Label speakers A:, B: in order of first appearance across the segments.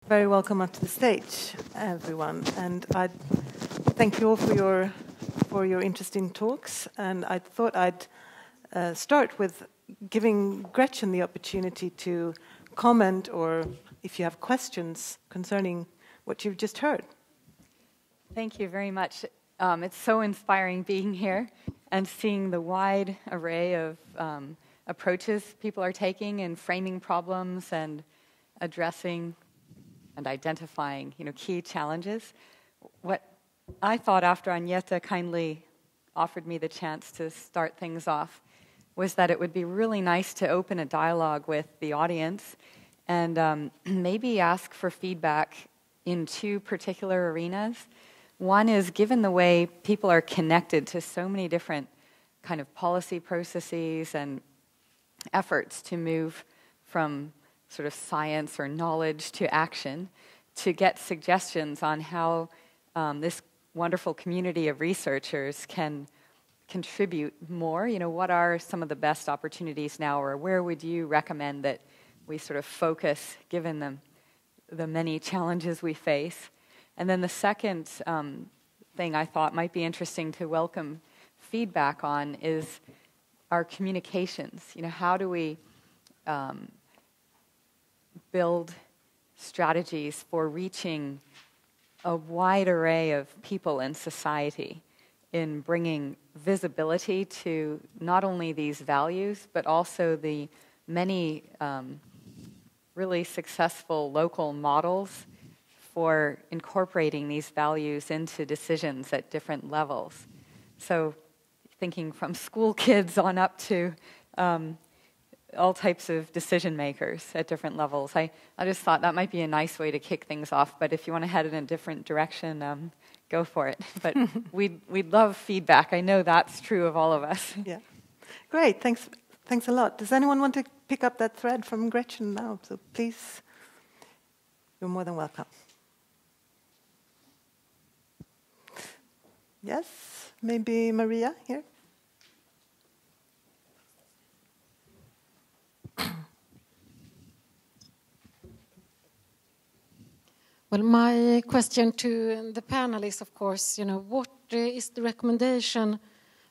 A: Very welcome up to the stage, everyone. And I thank you all for your interesting talks. And I thought I'd start with giving Gretchen the opportunity to comment, or if you have questions concerning what you've just heard.
B: Thank you very much. It's so inspiring being here and seeing the wide array of approaches people are taking in framing problems and addressing and identifying, key challenges. What I thought after Agneta kindly offered me the chance to start things off was that it would be really nice to open a dialogue with the audience and maybe ask for feedback in two particular arenas. One is, given the way people are connected to so many different kind of policy processes and efforts to move from sort of science or knowledge to action, to get suggestions on how this wonderful community of researchers can contribute more. What are some of the best opportunities now, or where would you recommend that we sort of focus, given the many challenges we face? And then the second thing I thought might be interesting to welcome feedback on is our communications. How do we build strategies for reaching a wide array of people in society in bringing visibility to not only these values, but also the many really successful local models for incorporating these values into decisions at different levels. So thinking from school kids on up to all types of decision makers at different levels. I just thought that might be a nice way to kick things off, but if you want to head in a different direction, go for it. But we'd love feedback. I know that's true of all of us.
A: Yeah, great. Thanks a lot. Does anyone want to pick up that thread from Gretchen now? So please, you're more than welcome. Yes, maybe Maria here.
C: Well, my question to the panel is, of course, what is the recommendation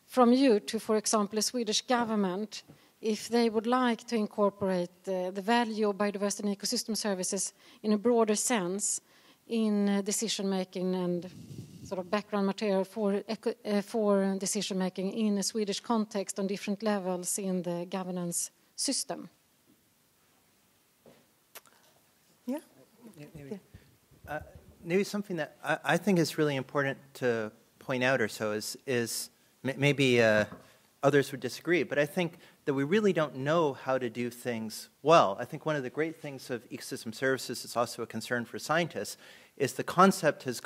C: from you to, for example, the Swedish government, if they would like to incorporate the value of biodiversity and ecosystem services in a broader sense in decision-making and sort of background material for decision-making in a Swedish context on different levels in the governance system?
A: Yeah.
D: Maybe. Maybe something that I think is really important to point out or so is maybe others would disagree, but I think that we really don't know how to do things well. I think one of the great things of ecosystem services is also a concern for scientists, is the concept has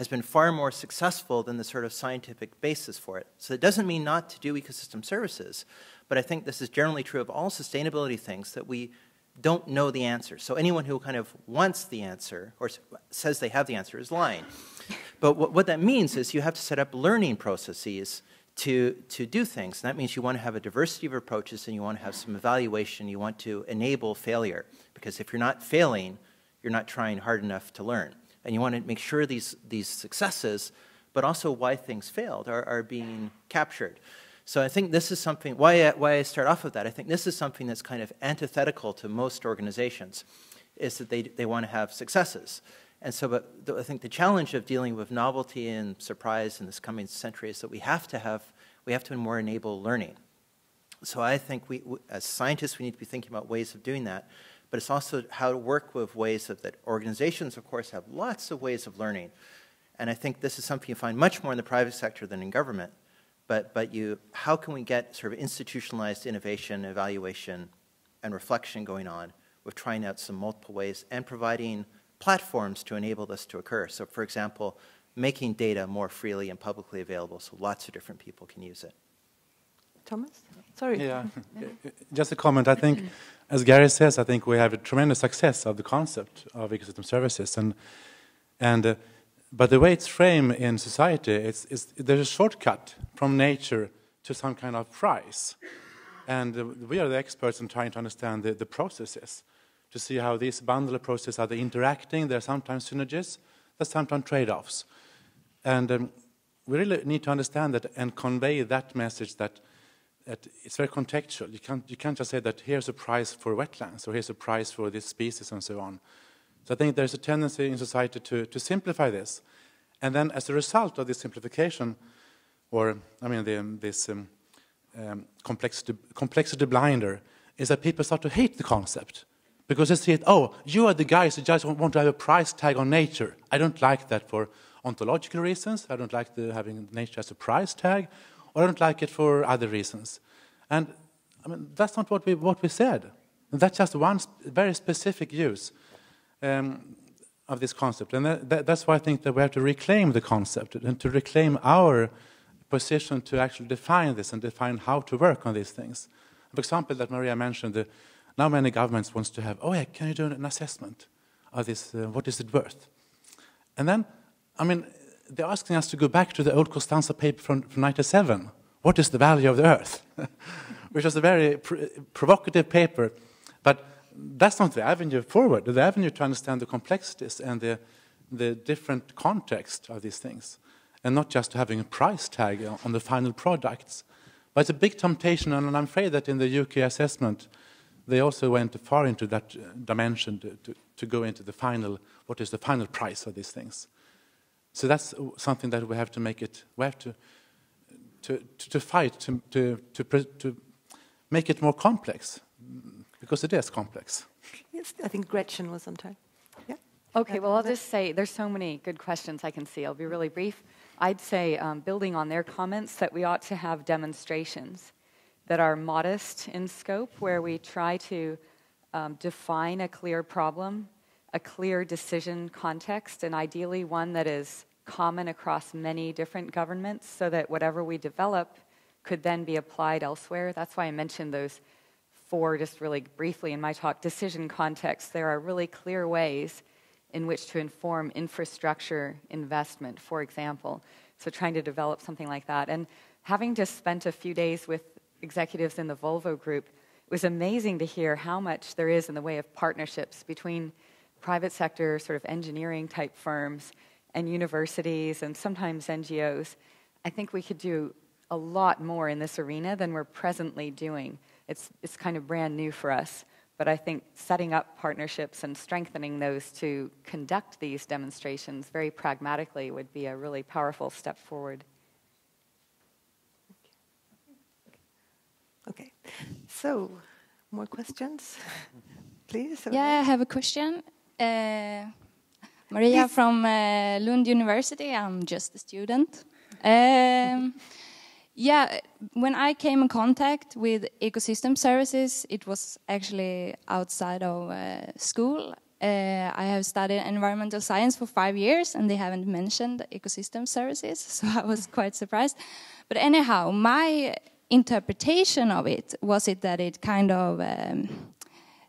D: been far more successful than the sort of scientific basis for it. So it doesn't mean not to do ecosystem services, but I think this is generally true of all sustainability things, that we don't know the answer. So anyone who kind of wants the answer or says they have the answer is lying. But what that means is you have to set up learning processes to do things. And that means you want to have a diversity of approaches, and you want to have some evaluation. You want to enable failure, because if you're not failing, you're not trying hard enough to learn. And you want to make sure these successes, but also why things failed, are being captured. So I think this is something, why I start off with that, I think this is something that's kind of antithetical to most organizations, is that they want to have successes. And so but I think the challenge of dealing with novelty and surprise in this coming century is that we have to more enable learning. So I think as scientists, we need to be thinking about ways of doing that, but it's also how to work with ways that organizations, of course, have lots of ways of learning. And I think this is something you find much more in the private sector than in government. But how can we get sort of institutionalized innovation, evaluation, and reflection going on with trying out some multiple ways and providing platforms to enable this to occur? So, for example, making data more freely and publicly available so lots of different people can use it.
A: Thomas? Sorry.
E: Yeah, just a comment. I think, as Garry says, I think we have a tremendous success of the concept of ecosystem services, but the way it's framed in society, there's a shortcut from nature to some kind of price. And we are the experts in trying to understand the processes. to see how these bundle approaches are they interacting. There are sometimes synergies, there's sometimes trade-offs. And we really need to understand that and convey that message that it's very contextual. You can't just say that here's a price for wetlands or here's a price for this species and so on. So I think there's a tendency in society to simplify this. And then as a result of this simplification, or I mean this complexity blinder, is that people start to hate the concept. Because they see it, oh, you are the guys who just want to have a price tag on nature. I don't like that for ontological reasons. I don't like having nature as a price tag. Or I don't like it for other reasons. And I mean, that's not what we said. That's just one very specific use of this concept. And that's why I think that we have to reclaim the concept and to reclaim our position to actually define this and define how to work on these things. For example, that Maria mentioned, now many governments want to have, oh yeah, can you do an assessment of this, what is it worth? And then, I mean, they're asking us to go back to the old Costanza paper from 97. What is the value of the earth? Which was a very provocative paper. But that's not the avenue forward. The avenue to understand the complexities and the different context of these things. And not just having a price tag on the final products. But it's a big temptation, and I'm afraid that in the UK assessment, they also went far into that dimension to go into the final, what is the final price of these things. So that's something that we have to make it. We have to fight to make it more complex, because it is complex.
A: Yes, I think Gretchen was on time. Yeah.
B: Okay. Well, I'll just say there's so many good questions I can see. I'll be really brief. I'd say, building on their comments, that we ought to have demonstrations that are modest in scope, where we try to define a clear problem, a clear decision context, and ideally one that is common across many different governments, so that whatever we develop could then be applied elsewhere. That's why I mentioned those 4, just really briefly in my talk, decision contexts. There are really clear ways in which to inform infrastructure investment, for example. So trying to develop something like that. And having just spent a few days with executives in the Volvo group, it was amazing to hear how much there is in the way of partnerships between private sector, sort of engineering type firms and universities and sometimes NGOs. I think we could do a lot more in this arena than we're presently doing. It's kind of brand new for us, but I think setting up partnerships and strengthening those to conduct these demonstrations very pragmatically would be a really powerful step forward.
A: Okay, so more questions, please?
F: Yeah, I have a question. Maria from Lund University. I'm just a student. Yeah, when I came in contact with ecosystem services, it was actually outside of school. I have studied environmental science for 5 years, and they haven't mentioned ecosystem services, so I was quite surprised. But anyhow, my interpretation of it was that it kind of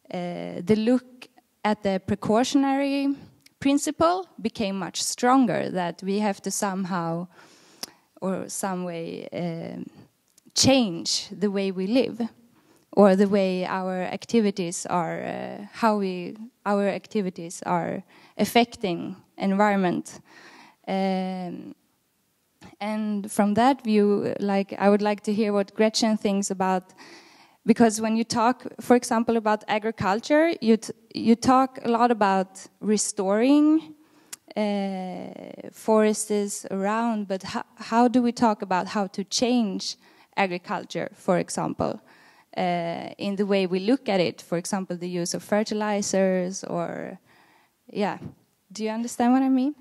F: the look at the precautionary principle became much stronger, that we have to somehow or some way change the way we live, or the way our activities are, our activities are affecting environment. And from that view, I would like to hear what Gretchen thinks about, because when you talk, for example, about agriculture, you talk a lot about restoring forests around, but how do we talk about how to change agriculture, for example, in the way we look at it, for example, the use of fertilizers, or, yeah. Do you understand what I mean?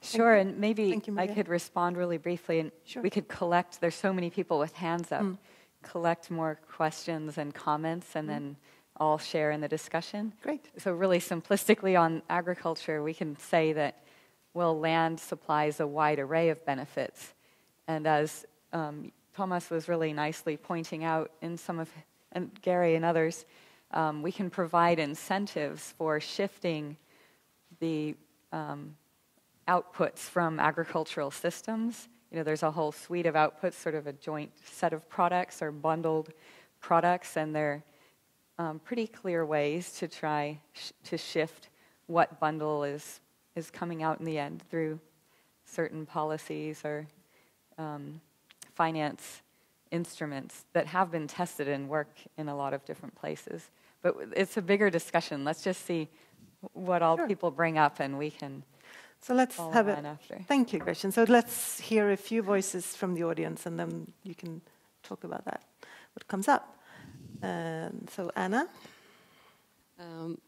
B: Sure, and maybe I could respond really briefly, and we could collect, there's so many people with hands up, collect more questions and comments, and then all share in the discussion.
A: Great.
B: So really simplistically on agriculture, we can say that, well, land supplies a wide array of benefits. And as Thomas was really nicely pointing out in some of, and Garry and others, we can provide incentives for shifting the outputs from agricultural systems. You know, there's a whole suite of outputs, sort of a joint set of products or bundled products, and they're pretty clear ways to try to shift what bundle is coming out in the end through certain policies or finance instruments that have been tested and work in a lot of different places. But it's a bigger discussion. Let's just see what all people bring up, and we can.
A: So let's have it.
B: After.
A: Thank you, Gretchen. So let's hear a few voices from the audience, and then you can talk about that, what comes up. So Anna.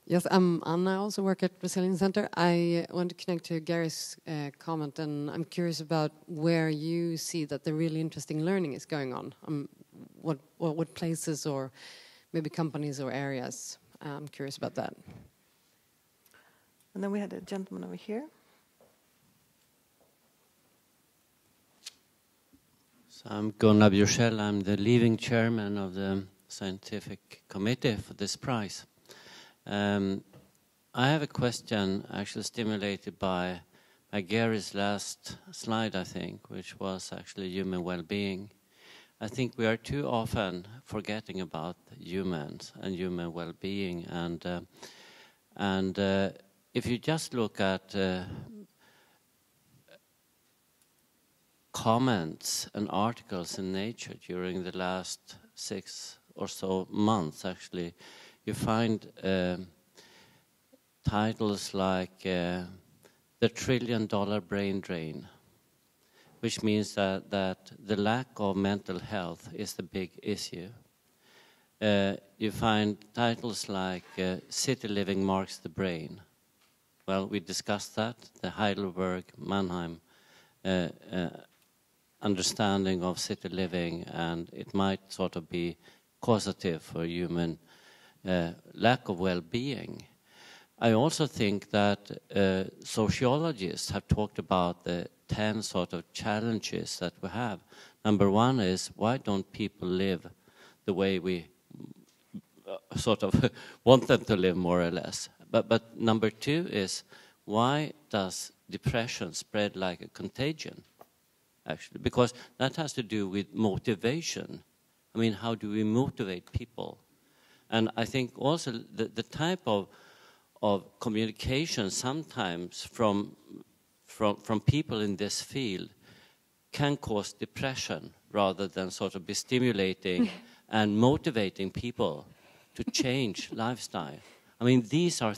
G: Yes, I'm Anna. I also work at Resilience Center. I want to connect to Garry's comment, and I'm curious about where you see that the really interesting learning is going on. What places or maybe companies or areas? I'm curious about that.
A: And then we had a gentleman over here.
H: So I'm Gunnar Bjursell. I'm the leading chairman of the scientific committee for this prize. I have a question actually stimulated by Garry's last slide, I think, which was actually human well-being. I think we are too often forgetting about humans and human well-being, and if you just look at comments and articles in Nature during the last 6 or so months, actually, you find titles like the $1 trillion brain drain, which means that the lack of mental health is the big issue. You find titles like city living marks the brain. Well, we discussed that, the Heidelberg-Mannheim understanding of city living, and it might sort of be causative for human lack of well-being. I also think that sociologists have talked about the 10 sort of challenges that we have. Number one is, why don't people live the way we sort of want them to live, more or less? But number two is, why does depression spread like a contagion, actually? Because that has to do with motivation. I mean, how do we motivate people? And I think also the type of communication sometimes from people in this field can cause depression rather than sort of be stimulating and motivating people to change lifestyle. I mean, these are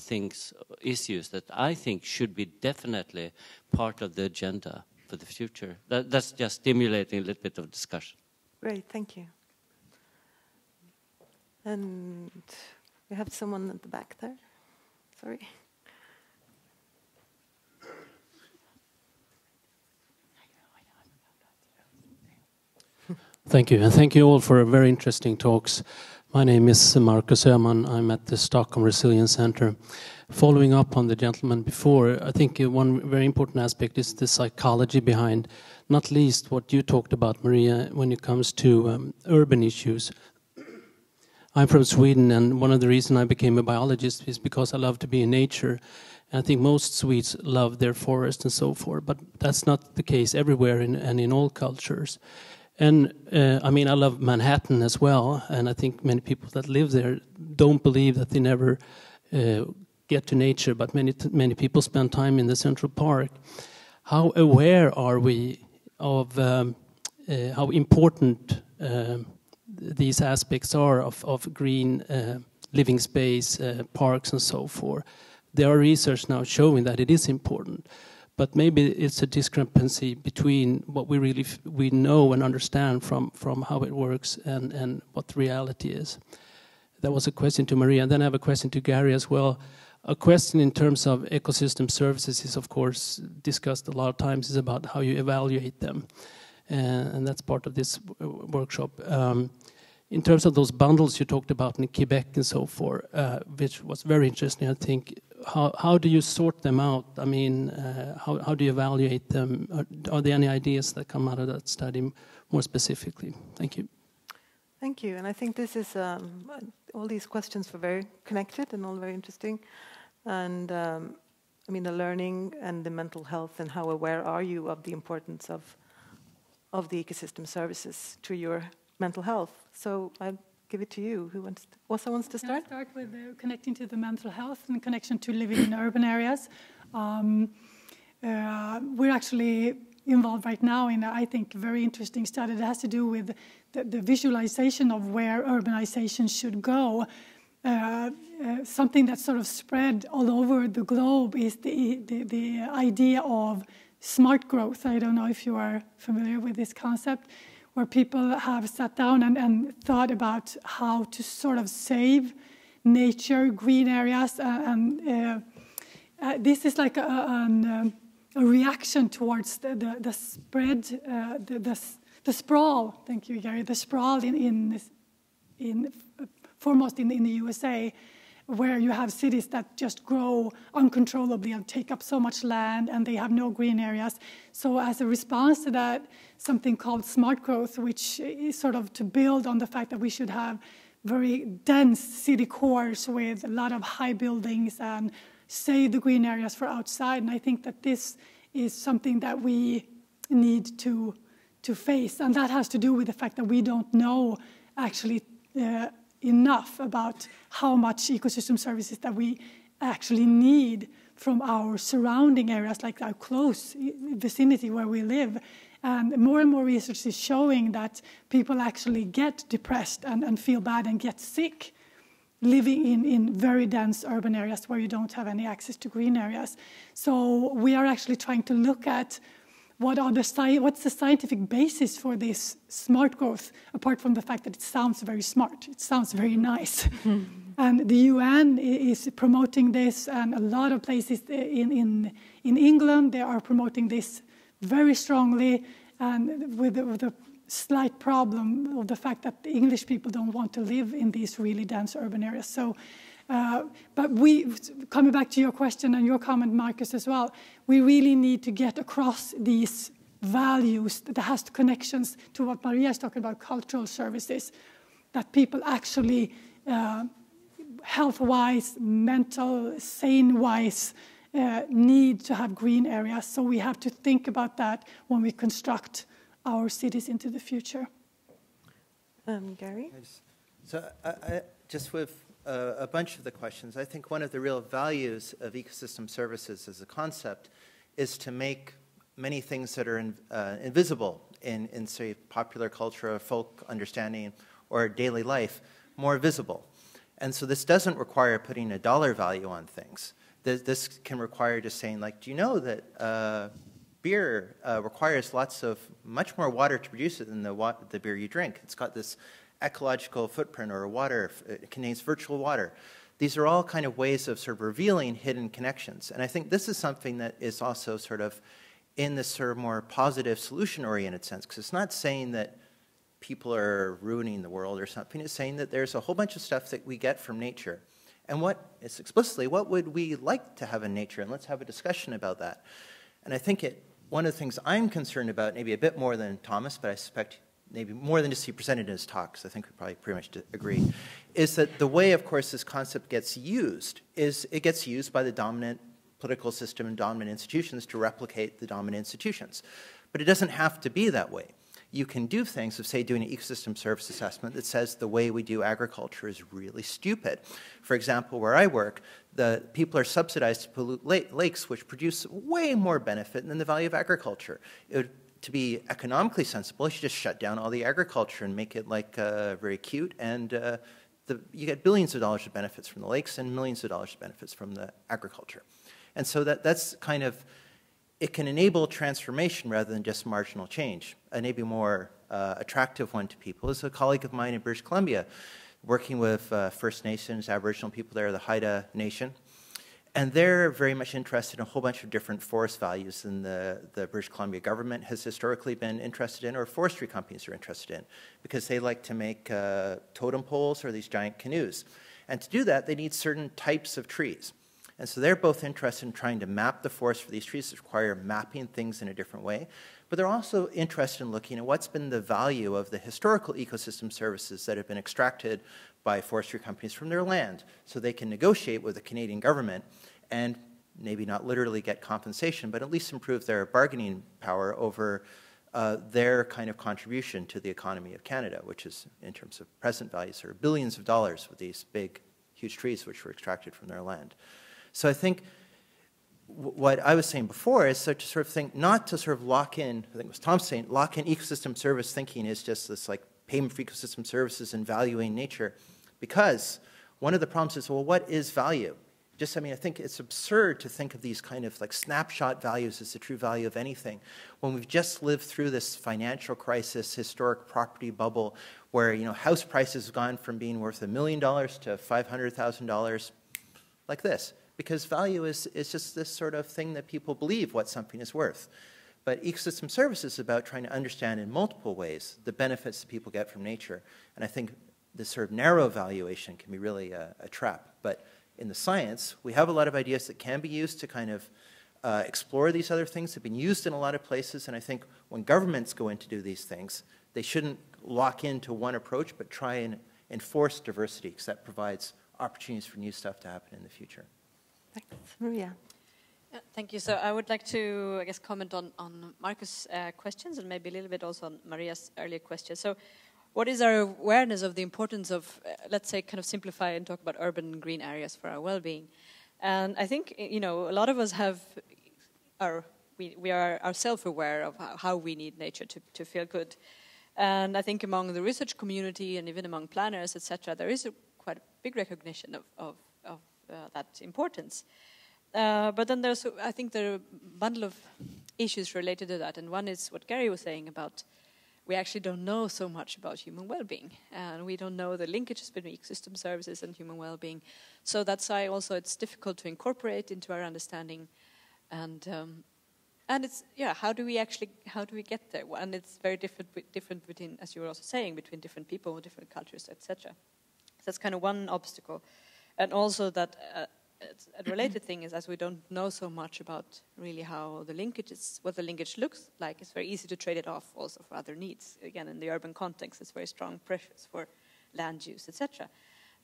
H: issues that I think should be definitely part of the agenda for the future. That's just stimulating a little bit of discussion.
A: Great, thank you. And we have someone at the back there. Sorry.
I: Thank you, and thank you all for very interesting talks. My name is Marcus Öhman. I'm at the Stockholm Resilience Center. Following up on the gentleman before, I think one very important aspect is the psychology behind, not least what you talked about, Maria, when it comes to urban issues. I'm from Sweden, and one of the reasons I became a biologist is because I love to be in nature. And I think most Swedes love their forest and so forth, but that's not the case everywhere and in all cultures. And I mean, I love Manhattan as well, and I think many people that live there don't believe that they never get to nature, but many people spend time in the Central Park. How aware are we of how important these aspects are of green living space, parks and so forth? There are research now showing that it is important. But maybe it's a discrepancy between what we know and understand from how it works and what the reality is. That was a question to Maria. And then I have a question to Garry as well. A question in terms of ecosystem services is, of course, discussed a lot of times, is about how you evaluate them. And that's part of this workshop. In terms of those bundles you talked about in Quebec and so forth, which was very interesting, I think, how do you sort them out? I mean, how do you evaluate them? Are there any ideas that come out of that study more specifically? Thank you.
A: Thank you. And I think this is, all these questions were very connected and all very interesting. And I mean, the learning and the mental health, and how aware are you of the importance of the ecosystem services to your mental health? So I give it to you. Who also wants to start?
J: I'll start with connecting to the mental health and connection to living in urban areas. We're actually involved right now in, I think, a very interesting study that has to do with the visualization of where urbanization should go. Something that's sort of spread all over the globe is the idea of smart growth. I don't know if you are familiar with this concept, where people have sat down and thought about how to sort of save nature, green areas, and this is like a reaction towards the spread, the sprawl. Thank you, Garry. The sprawl foremost in the USA, where you have cities that just grow uncontrollably and take up so much land, and they have no green areas. So as a response to that, something called smart growth, which is sort of to build on the fact that we should have very dense city cores with a lot of high buildings and save the green areas for outside. And I think that this is something that we need to face. And that has to do with the fact that we don't know actually enough about how much ecosystem services that we actually need from our surrounding areas, like our close vicinity where we live. And more research is showing that people actually get depressed and feel bad and get sick living in very dense urban areas where you don't have any access to green areas. So we are actually trying to look at what's the scientific basis for this smart growth, apart from the fact that it sounds very smart. It sounds very nice. And the UN is promoting this, and a lot of places in England, they are promoting this very strongly, and with a slight problem of the fact that the English people don't want to live in these really dense urban areas. So, but coming back to your question and your comment, Marcus, as well, we really need to get across these values that has connections to what Maria is talking about, cultural services, that people actually, health-wise, mental, sane-wise, need to have green areas. So we have to think about that when we construct our cities into the future.
A: Garry?
D: So I just with a bunch of the questions, I think one of the real values of ecosystem services as a concept is to make many things that are invisible in, say, popular culture or folk understanding or daily life more visible. And so this doesn't require putting a dollar value on things. This can require just saying, like, do you know that beer requires much more water to produce it than the beer you drink? It's got this ecological footprint, or water, it contains virtual water. These are all kind of ways of sort of revealing hidden connections. And I think this is something that is also sort of in this sort of more positive solution-oriented sense, because it's not saying that people are ruining the world or something. It's saying that there's a whole bunch of stuff that we get from nature. And it's explicitly, what would we like to have in nature? And let's have a discussion about that. And I think one of the things I'm concerned about, maybe a bit more than Thomas, but I suspect maybe more than just he presented in his talks, I think we probably pretty much agree, is that the way, of course, this concept gets used is it gets used by the dominant political system and dominant institutions to replicate the dominant institutions. But it doesn't have to be that way. You can do things of, say, doing an ecosystem service assessment that says the way we do agriculture is really stupid. For example, where I work, the people are subsidized to pollute lakes, which produce way more benefit than the value of agriculture. To be economically sensible, you should just shut down all the agriculture and make it like very cute, and you get billions of dollars of benefits from the lakes and millions of dollars of benefits from the agriculture. And so that's kind of, it can enable transformation rather than just marginal change. A maybe more attractive one to people is a colleague of mine in British Columbia, working with First Nations, Aboriginal people there, the Haida Nation. And they're very much interested in a whole bunch of different forest values than the British Columbia government has historically been interested in, or forestry companies are interested in, because they like to make totem poles or these giant canoes. And to do that, they need certain types of trees. And so they're both interested in trying to map the forest for these trees, which require mapping things in a different way. But they're also interested in looking at what's been the value of the historical ecosystem services that have been extracted by forestry companies from their land, so they can negotiate with the Canadian government and maybe not literally get compensation, but at least improve their bargaining power over their kind of contribution to the economy of Canada, which is, in terms of present values, are billions of dollars with these big, huge trees which were extracted from their land. So I think what I was saying before is to sort of think, not to sort of lock in, I think it was Tom saying, lock in ecosystem service thinking is just this like payment for ecosystem services and valuing nature, because one of the problems is, well, what is value? Just, I mean, I think it's absurd to think of these kind of like snapshot values as the true value of anything when we've just lived through this financial crisis, historic property bubble, where, you know, house prices have gone from being worth $1 million to $500,000 like this. Because value is just this sort of thing that people believe what something is worth. But ecosystem services is about trying to understand in multiple ways the benefits that people get from nature. And I think this sort of narrow valuation can be really a trap. But in the science, we have a lot of ideas that can be used to kind of explore these other things. They've been used in a lot of places, and I think when governments go in to do these things, they shouldn't lock into one approach, but try and enforce diversity, because that provides opportunities for new stuff to happen in the future.
A: Thanks. Maria.
K: Thank you. So I would like to, I guess, comment on Marcus' questions and maybe a little bit also on Maria's earlier question. So what is our awareness of the importance of, let's say, kind of simplify and talk about urban green areas for our well-being? And I think, you know, a lot of us we are ourselves aware of how we need nature to feel good. And I think among the research community and even among planners, etc., there is quite a big recognition of that importance. But then there's, I think, there are a bundle of issues related to that. And one is what Garry was saying about we actually don't know so much about human well-being, and we don't know the linkages between ecosystem services and human well-being. So that's why also it's difficult to incorporate into our understanding, and it's how do we get there? And it's very different between, as you were also saying, between different people, different cultures, etc. So that's kind of one obstacle, and also that. A related thing is, as we don't know so much about really how the linkages, what the linkage looks like, it's very easy to trade it off also for other needs. Again, in the urban context, it's very strong pressures for land use, etc.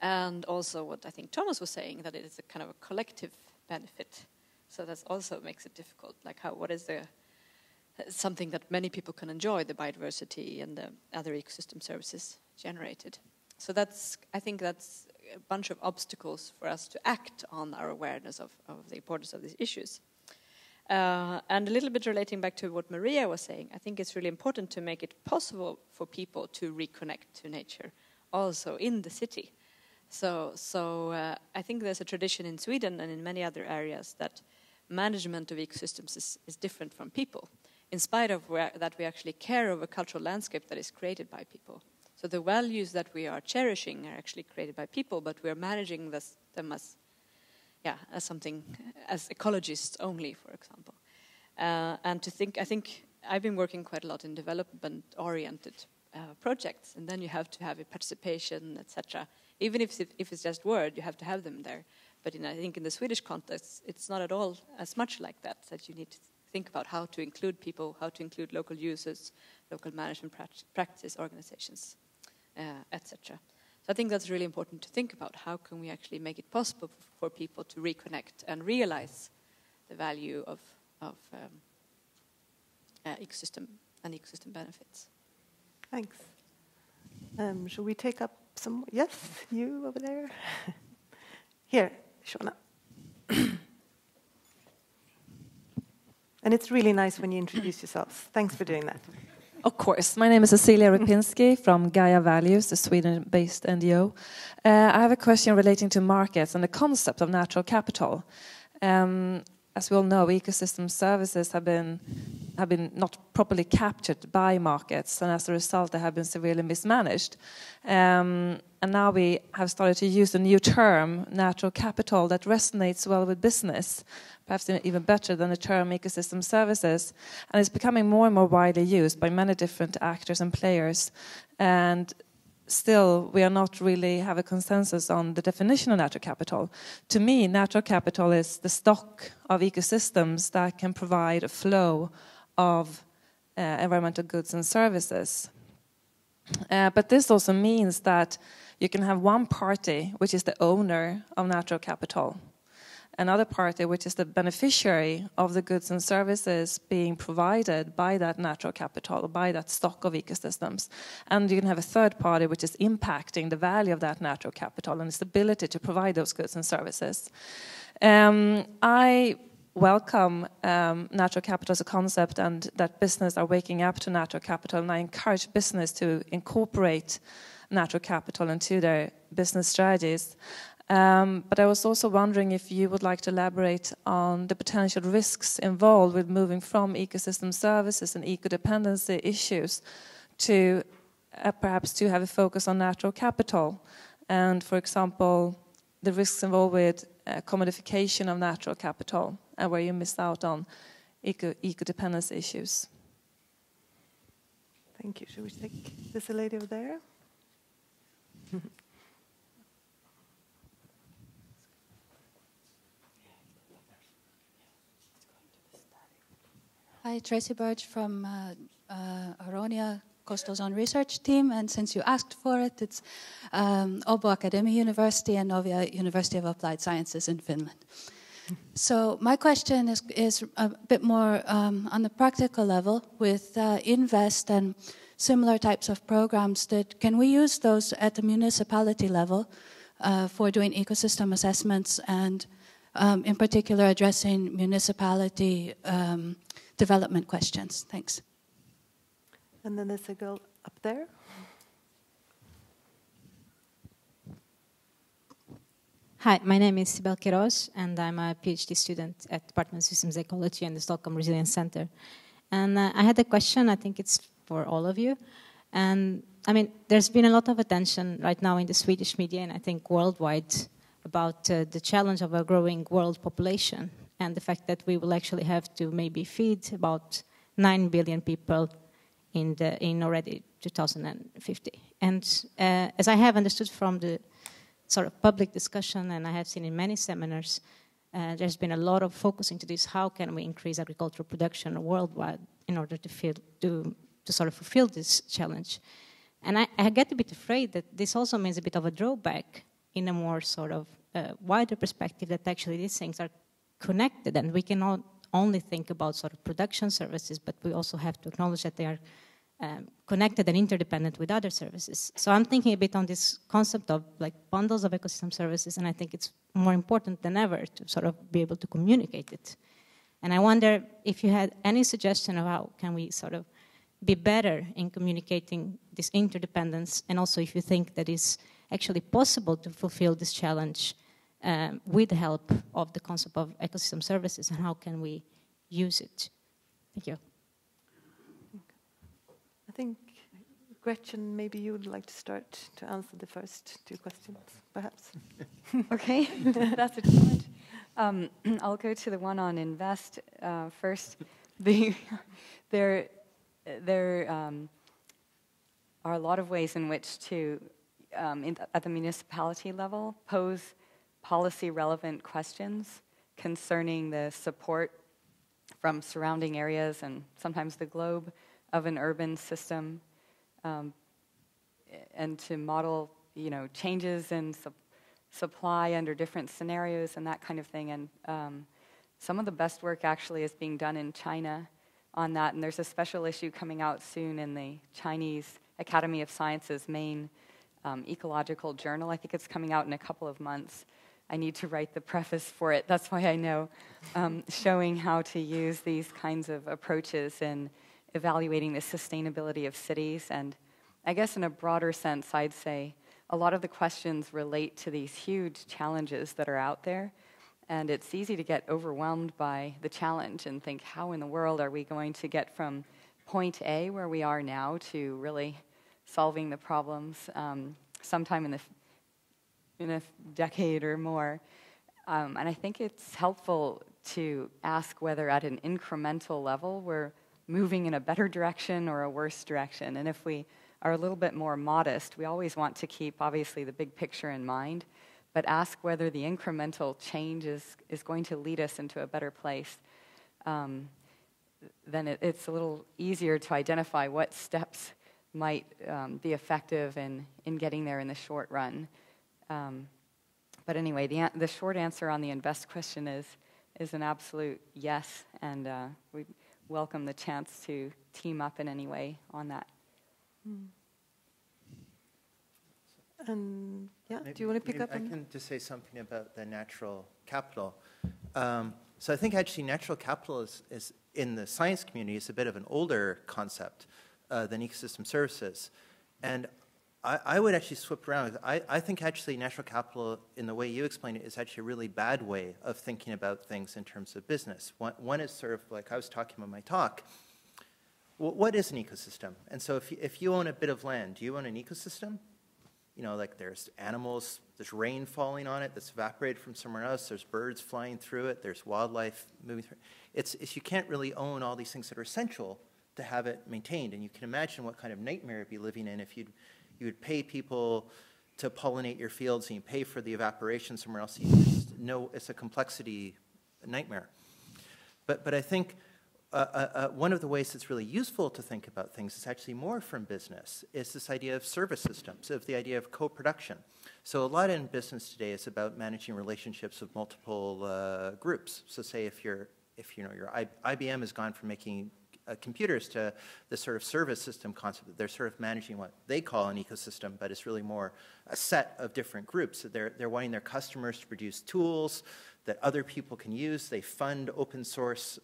K: And also what I think Thomas was saying, that it is a kind of a collective benefit. So that also makes it difficult. Like what is something that many people can enjoy, the biodiversity and the other ecosystem services generated. So I think that's a bunch of obstacles for us to act on our awareness of the importance of these issues. And a little bit relating back to what Maria was saying, I think it's really important to make it possible for people to reconnect to nature, also in the city. So I think there's a tradition in Sweden and in many other areas that management of ecosystems is different from people, in spite of that we actually care of a cultural landscape that is created by people. So the values that we are cherishing are actually created by people, but we are managing them as something, as ecologists only, for example. And I think I've been working quite a lot in development-oriented projects, and then you have to have a participation, etc. Even if it's just word, you have to have them there. But I think in the Swedish context, it's not at all as much like that you need to think about how to include people, how to include local users, local management practice organizations, etc. So I think that's really important to think about. How can we actually make it possible for people to reconnect and realize the value of ecosystem and ecosystem benefits?
A: Thanks. Shall we take up some? Yes, you over there. Here, Shona. And it's really nice when you introduce yourselves. Thanks for doing that.
L: Of course. My name is Cecilia Ripinski from Gaia Values, a Sweden-based NGO. I have a question relating to markets and the concept of natural capital. As we all know, ecosystem services have been not properly captured by markets, and as a result, they have been severely mismanaged. And now we have started to use a new term, natural capital, that resonates well with business, perhaps even better than the term ecosystem services, and it's becoming more and more widely used by many different actors and players. And still, we are not really have a consensus on the definition of natural capital. To me, natural capital is the stock of ecosystems that can provide a flow of environmental goods and services. But this also means that you can have one party, which is the owner of natural capital.
F: another party which is the beneficiary of the goods and services being provided by that natural capital, by that stock of ecosystems. And you can have a third party which is impacting the value of that natural capital and its ability to provide those goods and services. I welcome natural capital as a concept, and that business are waking up to natural capital, and I encourage business to incorporate natural capital into their business strategies. But I was also wondering if you would like to elaborate on the potential risks involved with moving from ecosystem services and eco-dependency issues to perhaps to have a focus on natural capital, and, for example, the risks involved with commodification of natural capital, and where you miss out on eco-dependency issues.
A: Thank you. Should we take this lady over there?
M: Hi, Tracy Burge from Aronia Coastal Zone Research Team, and since you asked for it, it's Åbo Academy University and Novia University of Applied Sciences in Finland. So my question is a bit more on the practical level with INVEST and similar types of programs. Can we use those at the municipality level for doing ecosystem assessments and in particular addressing municipality development questions? Thanks.
A: And then there's a girl up there.
N: Hi, my name is Sibel Quiroz, and I'm a PhD student at Department of Systems Ecology and the Stockholm Resilience Center. And I had a question, I think it's for all of you. And I mean, there's been a lot of attention right now in the Swedish media, and I think worldwide, about the challenge of a growing world population and the fact that we will actually have to maybe feed about 9 billion people in already 2050. And as I have understood from the sort of public discussion, and I have seen in many seminars, there's been a lot of focus into this. How can we increase agricultural production worldwide in order to sort of fulfill this challenge? And I get a bit afraid that this also means a bit of a drawback in a more sort of wider perspective, that actually these things are connected, and we cannot only think about sort of production services, but we also have to acknowledge that they are connected and interdependent with other services. So I'm thinking a bit on this concept of like bundles of ecosystem services, and I think it's more important than ever to sort of be able to communicate it. And I wonder if you had any suggestion of how can we sort of be better in communicating this interdependence, and also if you think that it's actually possible to fulfill this challenge with the help of the concept of ecosystem services, and how can we use it? Thank you.
A: I think, Gretchen, maybe you would like to start to answer the first two questions, perhaps.
B: Okay, that's a challenge. I'll go to the one on INVEST first. There are a lot of ways in which to, at the municipality level, pose policy-relevant questions concerning the support from surrounding areas and sometimes the globe of an urban system, and to model, changes in supply under different scenarios and that kind of thing. And some of the best work actually is being done in China on that, and there's a special issue coming out soon in the Chinese Academy of Sciences main ecological journal. I think it's coming out in a couple of months. I need to write the preface for it, that's why I know, showing how to use these kinds of approaches in evaluating the sustainability of cities. And I guess in a broader sense, I'd say a lot of the questions relate to these huge challenges that are out there. And it's easy to get overwhelmed by the challenge and think, how in the world are we going to get from point A, where we are now, to really solving the problems sometime in a decade or more. And I think it's helpful to ask whether at an incremental level we're moving in a better direction or a worse direction. And if we are a little bit more modest, we always want to keep, obviously, the big picture in mind, but ask whether the incremental change is going to lead us into a better place. Then it's a little easier to identify what steps might be effective in getting there in the short run. But anyway, the short answer on the invest question is an absolute yes, and we welcome the chance to team up in any way on that.
A: And yeah,
D: Maybe,
A: do you want to pick up on
D: I can just say something about the natural capital. So I think actually natural capital is in the science community is a bit of an older concept than ecosystem services. And I would actually swap around. I think actually natural capital, in the way you explain it, is actually a really bad way of thinking about things in terms of business. One is sort of like I was talking about my talk. What is an ecosystem? And so if you own a bit of land, do you own an ecosystem? You know, like there's animals, there's rain falling on it that's evaporated from somewhere else, there's birds flying through it, there's wildlife moving through it. It's you can't really own all these things that are essential to have it maintained. And you can imagine what kind of nightmare you'd be living in if you would pay people to pollinate your fields and you pay for the evaporation somewhere else. You just know it's a complexity nightmare. But I think one of the ways that's really useful to think about things is actually more from business, is this idea of service systems, of the idea of co-production. So a lot in business today is about managing relationships with multiple groups. So say if your IBM has gone from making computers to this sort of service system concept, that they're sort of managing what they call an ecosystem, but it's really more a set of different groups. So they're wanting their customers to produce tools that other people can use. They fund open source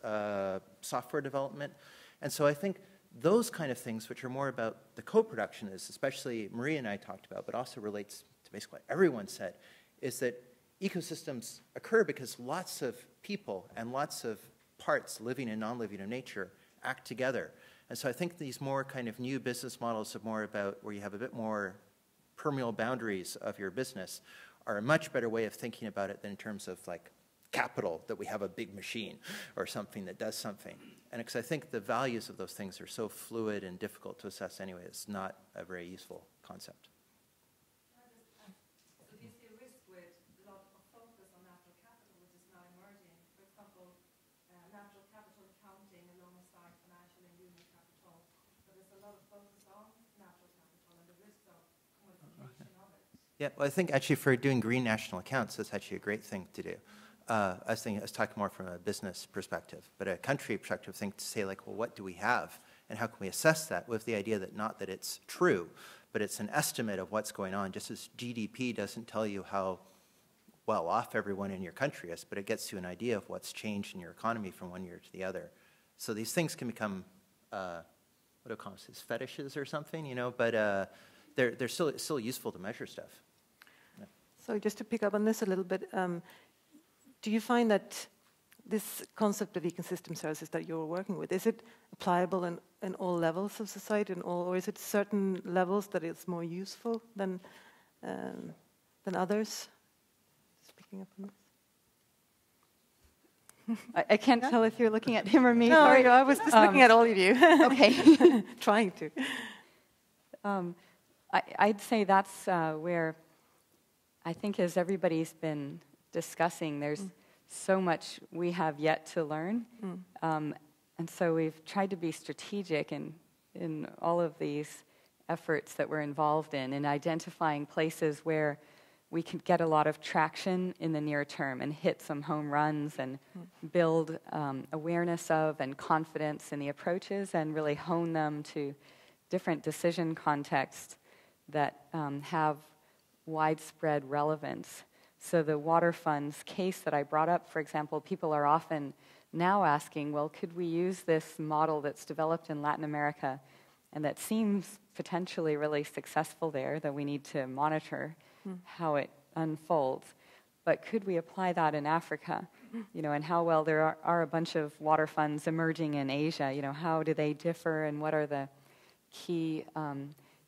D: software development. And so I think those kind of things, which are more about the co-production, is especially Maria and I talked about, but also relates to basically what everyone said, is that ecosystems occur because lots of people and lots of parts, living and non-living, of nature act together. And so I think these more kind of new business models are more about where you have a bit more permeable boundaries of your business are a much better way of thinking about it than in terms of like capital, that we have a big machine or something that does something. And because I think the values of those things are so fluid and difficult to assess anyway, it's not a very useful concept.
O: So do you see a risk with a lot of focus on natural capital, which is now emerging? For example, natural capital accounting alongside financial and human capital. So there's a lot of focus on natural capital and the risks of commodification of it.
D: Yeah, well, I think actually for doing green national accounts, that's actually a great thing to do. I was talking more from a business perspective, but a country perspective thing to say like, well, what do we have? And how can we assess that with the idea that not that it's true, but it's an estimate of what's going on, just as GDP doesn't tell you how well off everyone in your country is, but it gets you an idea of what's changed in your economy from one year to the other. So these things can become, what do I call them, fetishes or something, you know, but they're still useful to measure stuff. Yeah.
A: So just to pick up on this a little bit, do you find that this concept of ecosystem services that you're working with, is it applicable in all levels of society, or is it certain levels that it's more useful than others? Just picking up on this.
B: I can't tell if you're looking at him or me.
A: No,
B: Sorry.
A: I was just looking at all of you.
B: Okay.
A: Trying to.
B: I'd say that's where I think, as everybody's been discussing, there's so much we have yet to learn. And so we've tried to be strategic in all of these efforts that we're involved in identifying places where we can get a lot of traction in the near term and hit some home runs and build awareness of and confidence in the approaches and really hone them to different decision contexts that have widespread relevance. So the water funds case that I brought up, for example, people are often now asking, well, could we use this model that's developed in Latin America and that seems potentially really successful there, that we need to monitor how it unfolds, but could we apply that in Africa? You know, and how well there are a bunch of water funds emerging in Asia. You know, how do they differ and what are the key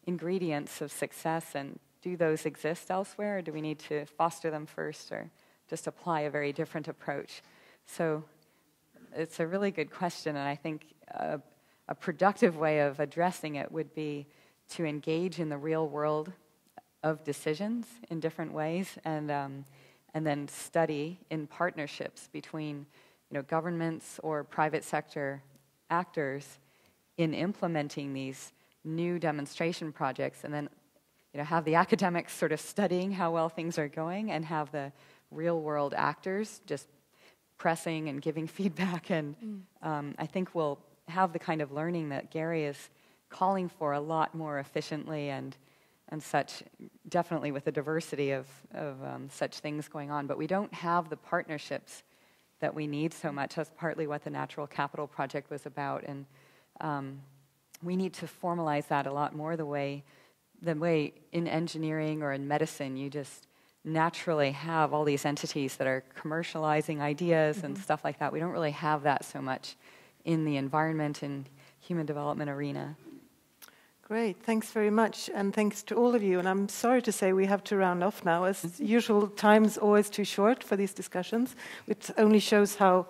B: ingredients of success, and do those exist elsewhere, or do we need to foster them first or just apply a very different approach? So it's a really good question, and I think a productive way of addressing it would be to engage in the real world of decisions in different ways, and then study in partnerships between, you know, governments or private sector actors in implementing these new demonstration projects, and then have the academics sort of studying how well things are going, and have the real-world actors just pressing and giving feedback. And I think we'll have the kind of learning that Garry is calling for a lot more efficiently and such, definitely with the diversity of such things going on. But we don't have the partnerships that we need so much. That's partly what the Natural Capital Project was about. And we need to formalize that a lot more the way in engineering or in medicine you just naturally have all these entities that are commercializing ideas and stuff like that. We don't really have that so much in the environment and human development arena.
A: Great, thanks very much, and thanks to all of you. And I'm sorry to say we have to round off now. As usual, time's always too short for these discussions, which only shows how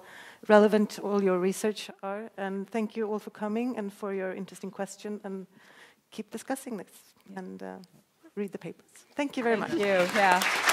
A: relevant all your research are. And thank you all for coming and for your interesting question, and keep discussing this and read the papers. Thank you very much.
B: Thank you. Yeah.